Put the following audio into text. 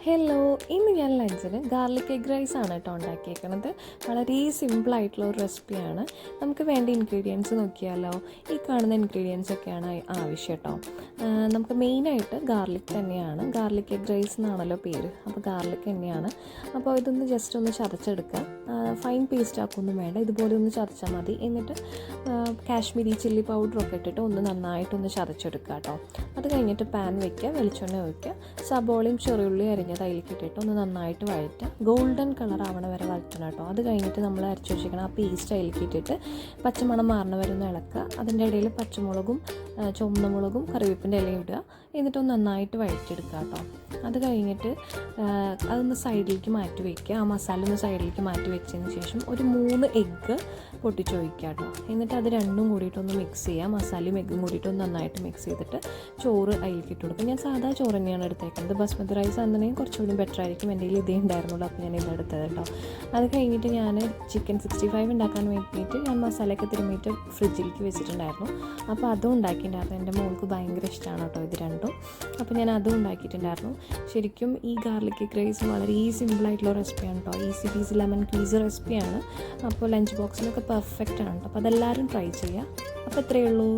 Hello, ഇന്ന് ഞാൻ ലഞ്ചിന് ഗാർലിക് എഗ് റൈസ് ആണ് കേട്ടോ ഉണ്ടാക്കിയേക്കുന്നത്. വളരെ സിമ്പിളായിട്ടുള്ള ഒരു റെസിപ്പിയാണ്. നമുക്ക് വേണ്ട ഇൻഗ്രീഡിയൻസ് നോക്കിയാലോ. ഈ കാണുന്ന ഇൻഗ്രീഡിയൻസ് ഒക്കെയാണ് ആവശ്യം കേട്ടോ. നമുക്ക് മെയിനായിട്ട് ഗാർലിക് തന്നെയാണ്. ഗാർലിക് എഗ് റൈസ് എന്നാണല്ലോ പേര്. അപ്പോൾ ഗാർലിക് തന്നെയാണ്. അപ്പോൾ ഇതൊന്ന് ജസ്റ്റ് ഒന്ന് ചതച്ചെടുക്കുക. ഫൈൻ പേസ്റ്റ് ആക്കൊന്നും വേണ്ട, ഇതുപോലെ ഒന്ന് ചതച്ചാൽ മതി. എന്നിട്ട് കാശ്മീരി ചില്ലി പൗഡറൊക്കെ ഇട്ടിട്ട് ഒന്ന് നന്നായിട്ടൊന്ന് ചതച്ചെടുക്കുക കേട്ടോ. അത് കഴിഞ്ഞിട്ട് പാൻ വയ്ക്കുക, വെളിച്ചെണ്ണ ഒഴിക്കുക, സബോളയും ചെറിയുള്ളി അരിഞ്ഞത് അതിലേക്ക് ഇട്ടിട്ട് ഒന്ന് നന്നായിട്ട് വഴറ്റുക. ഗോൾഡൻ കളർ ആവണ വരെ വഴറ്റണം കേട്ടോ. അത് കഴിഞ്ഞിട്ട് നമ്മൾ അരച്ച് വെച്ചിരിക്കണം ആ പേസ്റ്റ് അതിലേക്ക് ഇട്ടിട്ട് പച്ചമണം മാറണ വരെ ഒന്ന് ഇളക്കുക. അതിൻ്റെ ഇടയിൽ പച്ചമുളകും ചുവന്ന മുളകും കറിവേപ്പിൻ്റെ ഇലയും ഇടുക. എന്നിട്ടൊന്ന് നന്നായിട്ട് വഴറ്റിയെടുക്കുക കേട്ടോ. അത് കഴിഞ്ഞിട്ട് അതൊന്ന് സൈഡിലേക്ക് മാറ്റി വയ്ക്കുക. ആ മസാല ഒന്ന് സൈഡിലേക്ക് മാറ്റി വെച്ചതിന് ശേഷം ഒരു 3 എഗ്ഗ് പൊട്ടിച്ച് ഒഴിക്കുക കേട്ടോ. എന്നിട്ട് അത് രണ്ടും കൂടിയിട്ടൊന്ന് മിക്സ് ചെയ്യുക. മസാലയും എഗ്ഗും കൂടിയിട്ടൊന്ന് നന്നായിട്ട് മിക്സ് ചെയ്തിട്ട് ചോറ് അതിലേക്ക് ഇട്ട് കൊടുക്കും. ഞാൻ സാധാ ചോറ് തന്നെയാണ് എടുത്തേക്കുന്നത്. ബസ്മതി റൈസ് ആണെന്നുണ്ടെങ്കിൽ കുറച്ചുകൂടി ബെറ്റർ ആയിരിക്കും. എൻ്റെ കയ്യിൽ ഇതേ ഉണ്ടായിരുന്നുള്ളൂ, അപ്പോൾ ഞാൻ ഇതെടുത്തത് കേട്ടോ. അത് കഴിഞ്ഞിട്ട് ഞാൻ ചിക്കൻ 65 ഉണ്ടാക്കാൻ വേണ്ടിയിട്ട് ഞാൻ മസാലയൊക്കെ തിരുമ്മിയിട്ട് ഫ്രിഡ്ജിലേക്ക് വെച്ചിട്ടുണ്ടായിരുന്നു. അപ്പോൾ അതും ഉണ്ടാക്കിയിട്ടുണ്ടായിരുന്നു. എൻ്റെ മോൾക്ക് ഭയങ്കര ഇഷ്ടമാണ് കേട്ടോ ഇത് രണ്ടും. അപ്പോൾ ഞാൻ അതും ഉണ്ടാക്കിയിട്ടുണ്ടായിരുന്നു. ശരിക്കും ഈ ഗാർലിക് എഗ് റൈസ് വളരെ സിമ്പിളായിട്ടുള്ള റെസിപ്പിയാണ് കേട്ടോ. ഈസി പീസി ലെമൺ ക്വീസ് റെസിപ്പിയാണ്. അപ്പോൾ ലഞ്ച് ബോക്സിനൊക്കെ പെർഫെക്റ്റ് ആണ് കേട്ടോ. അപ്പോൾ അതെല്ലാവരും ട്രൈ ചെയ്യുക. അപ്പോൾ ഇത്രയേ ഉള്ളൂ.